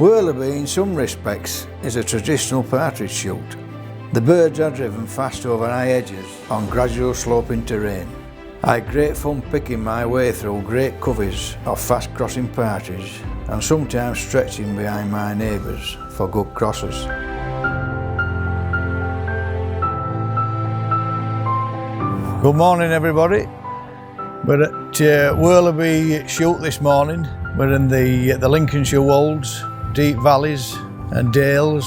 Worlaby in some respects is a traditional partridge shoot. The birds are driven fast over high edges on gradual sloping terrain. I had great fun picking my way through great coveys of fast crossing partridge and sometimes stretching behind my neighbours for good crosses. Good morning everybody. We're at Worlaby shoot this morning. We're in the Lincolnshire wolds, deep valleys and dales.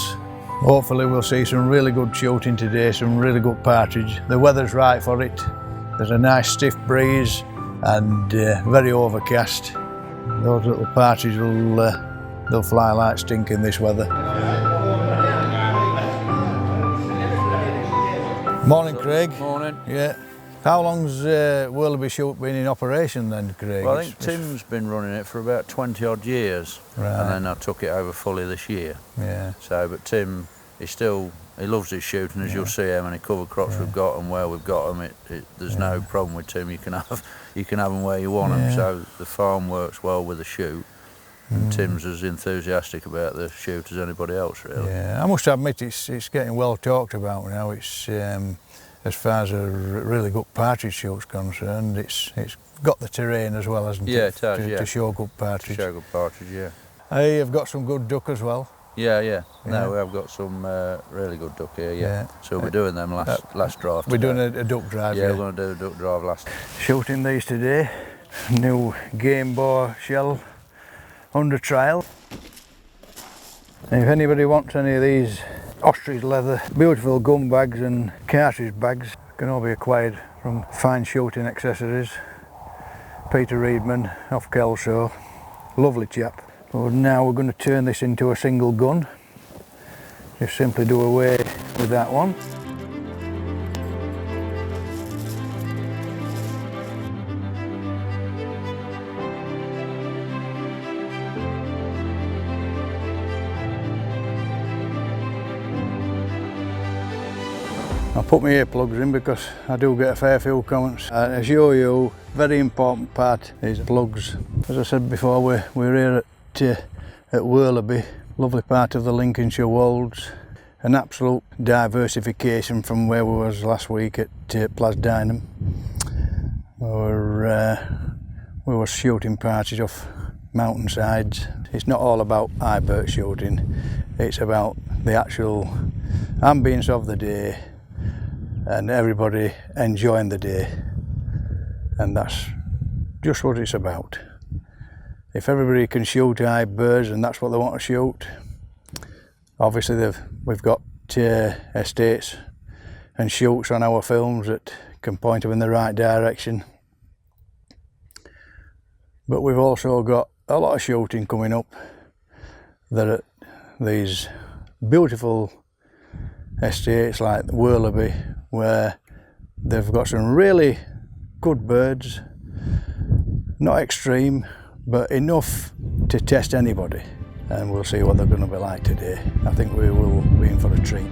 Hopefully we'll see some really good shooting today, some really good partridge. The weather's right for it. There's a nice stiff breeze and very overcast. Those little partridge they'll fly like stink in this weather. Morning Craig. Morning. Yeah. How long's Worlaby shoot been in operation then, Craig? Well, I think Tim's been running it for about 20 odd years, right. And then I took it over fully this year. Yeah. So, but Tim, he loves his shooting, as you'll see how many cover crops we've got and where we've got them. There's no problem with Tim. You can have them where you want them. So the farm works well with the shoot. And Tim's as enthusiastic about the shoot as anybody else, really. Yeah, I must admit it's getting well talked about now. It's as far as a really good partridge shoot's concerned, it's got the terrain as well, hasn't it? Yeah, it has, to show good partridge. To show good partridge, yeah. Hey, you've got some good duck as well. Yeah. No, we have got some really good duck here, yeah. So we'll be doing them last drive. We're doing a duck drive, yeah. We're going to do a duck drive last. Shooting these today. New Gamebore shell under trial. And if anybody wants any of these ostrich leather, beautiful gun bags and cartridge bags, can all be acquired from Fine Shooting Accessories. Peter Reedman off Kelso, lovely chap. But now we're going to turn this into a single gun. Just simply do away with that one. I put my earplugs in because I do get a fair few comments. I assure you, very important part is plugs. As I said before, we're here at Worlaby, lovely part of the Lincolnshire wolds. An absolute diversification from where we was last week at Plasdynam. We were shooting partridge off mountainsides. It's not all about high bird shooting, it's about the actual ambience of the day and everybody enjoying the day, and that's just what it's about. If everybody can shoot high birds and that's what they want to shoot, obviously we've got estates and shoots on our films that can point them in the right direction, but we've also got a lot of shooting coming up. There are these beautiful estates like Worlaby, where they've got some really good birds, not extreme, but enough to test anybody, and we'll see what they're going to be like today. I think we will be in for a treat.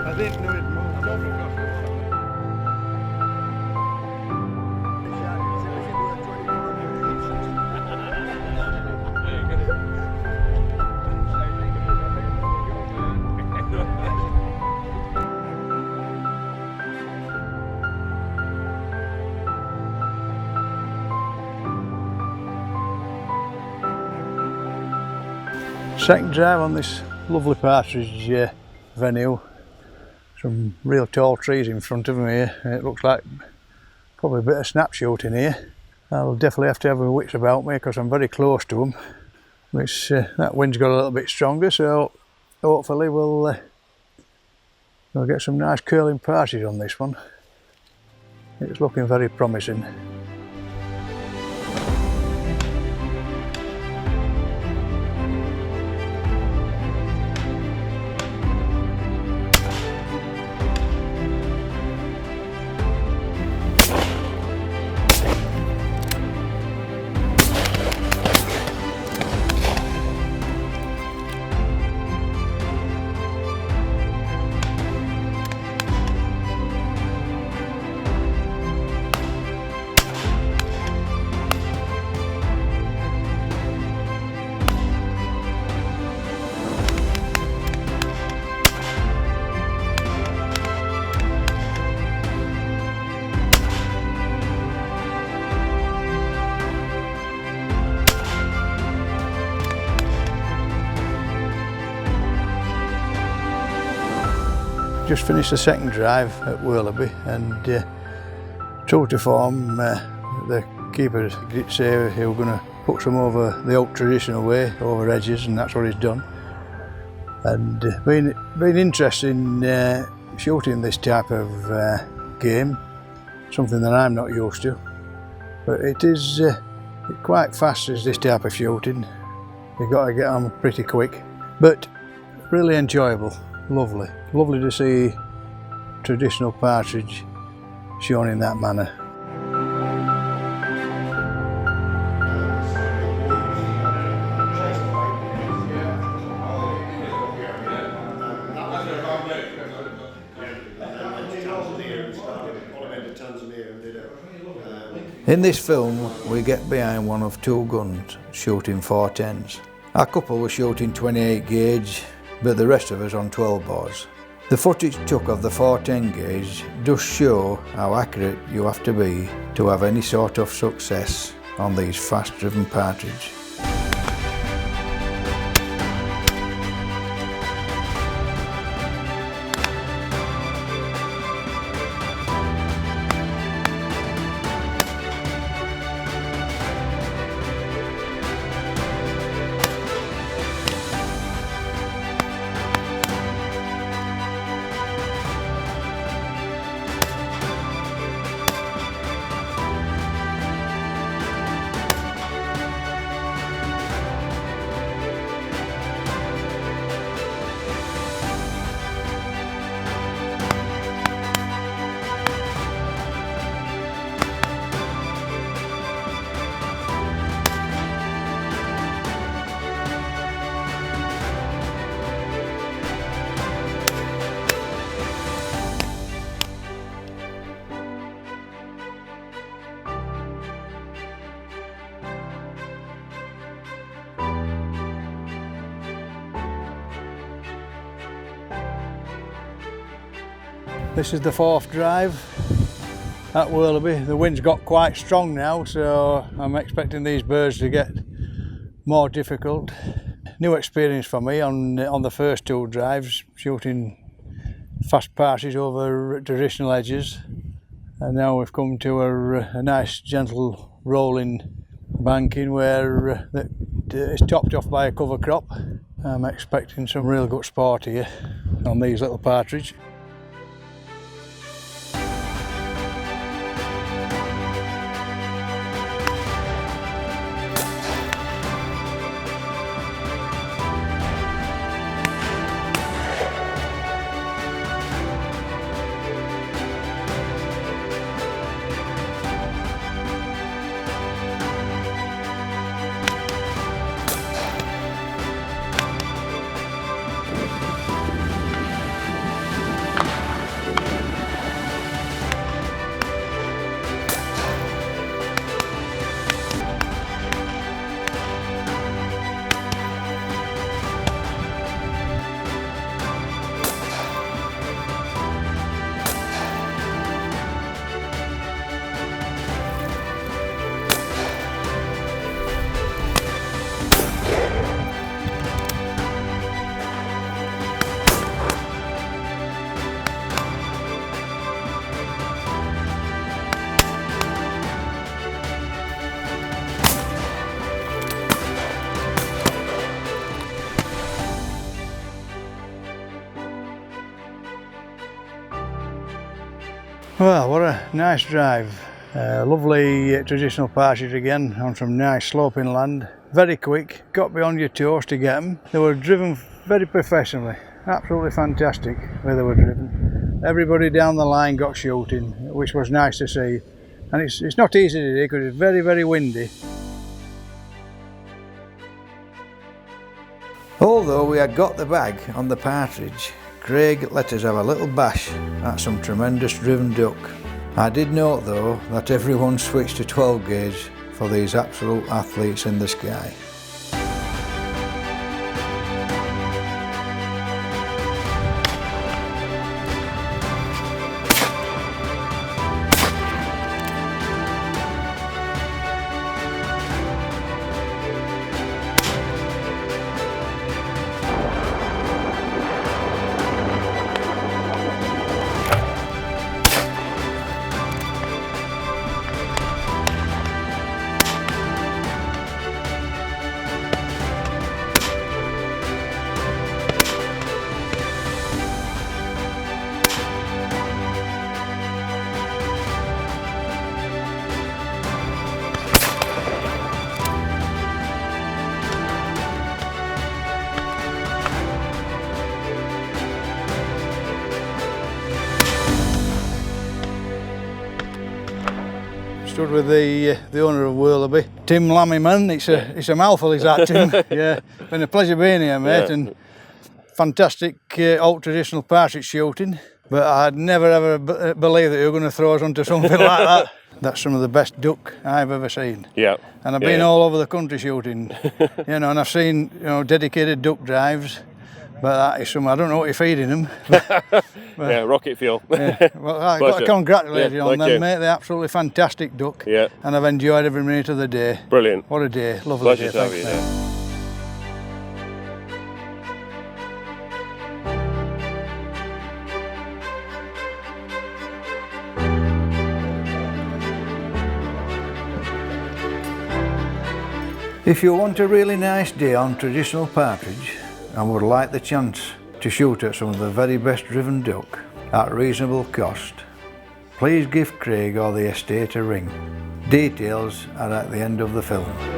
I didn't know it moved over. Second drive on this lovely partridge venue. Some real tall trees in front of me here. It looks like probably a bit of snap shooting here. I'll definitely have to have my wits about me because I'm very close to them. Which that wind's got a little bit stronger, so hopefully we'll get some nice curling partridge on this one. It's looking very promising. Just finished the second drive at Worlaby, and true to form, the keeper did say he was going to put some over the old traditional way, over edges, and that's what he's done. And been interested in shooting this type of game, something that I'm not used to. But it is quite fast as this type of shooting. You've got to get on pretty quick, but really enjoyable. Lovely. Lovely to see traditional partridge shown in that manner. In this film, we get behind one of two guns shooting 410s. Our couple were shooting 28 gauge, but the rest of us on 12 bores. The footage took of the 410 gauge does show how accurate you have to be to have any sort of success on these fast driven partridge. This is the fourth drive at Worlaby. The wind's got quite strong now, so I'm expecting these birds to get more difficult. New experience for me on the first two drives, shooting fast passes over traditional edges. And now we've come to a nice gentle rolling banking where it's topped off by a cover crop. I'm expecting some real good sport here on these little partridge. Well, what a nice drive. Lovely traditional partridge again on some nice sloping land. Very quick, got beyond your toes to get them. They were driven very professionally. Absolutely fantastic where they were driven. Everybody down the line got shooting, which was nice to see. And it's not easy today because it's very, very windy. Although we had got the bag on the partridge, Craig let us have a little bash at some tremendous driven duck. I did note though that everyone switched to 12 gauge for these absolute athletes in the sky. Stood with the owner of Worlaby, Tim Lammyman. It's a mouthful, is that, Tim? Yeah, been a pleasure being here, mate, and fantastic old traditional partridge shooting. But I'd never ever believe that you were going to throw us onto something like that. That's some of the best duck I've ever seen. Yeah. And I've been all over the country shooting, you know, and I've seen, you know, dedicated duck drives. But that is some, I don't know what you're feeding them. But, yeah, rocket fuel. Yeah. Well, I've got to congratulate you on them, mate. They're absolutely fantastic duck. Yeah. And I've enjoyed every minute of the day. Brilliant. What a day. Lovely day. Pleasure to have you there. If you want a really nice day on traditional partridge and would like the chance to shoot at some of the very best driven duck at reasonable cost, please give Craig or the estate a ring. Details are at the end of the film.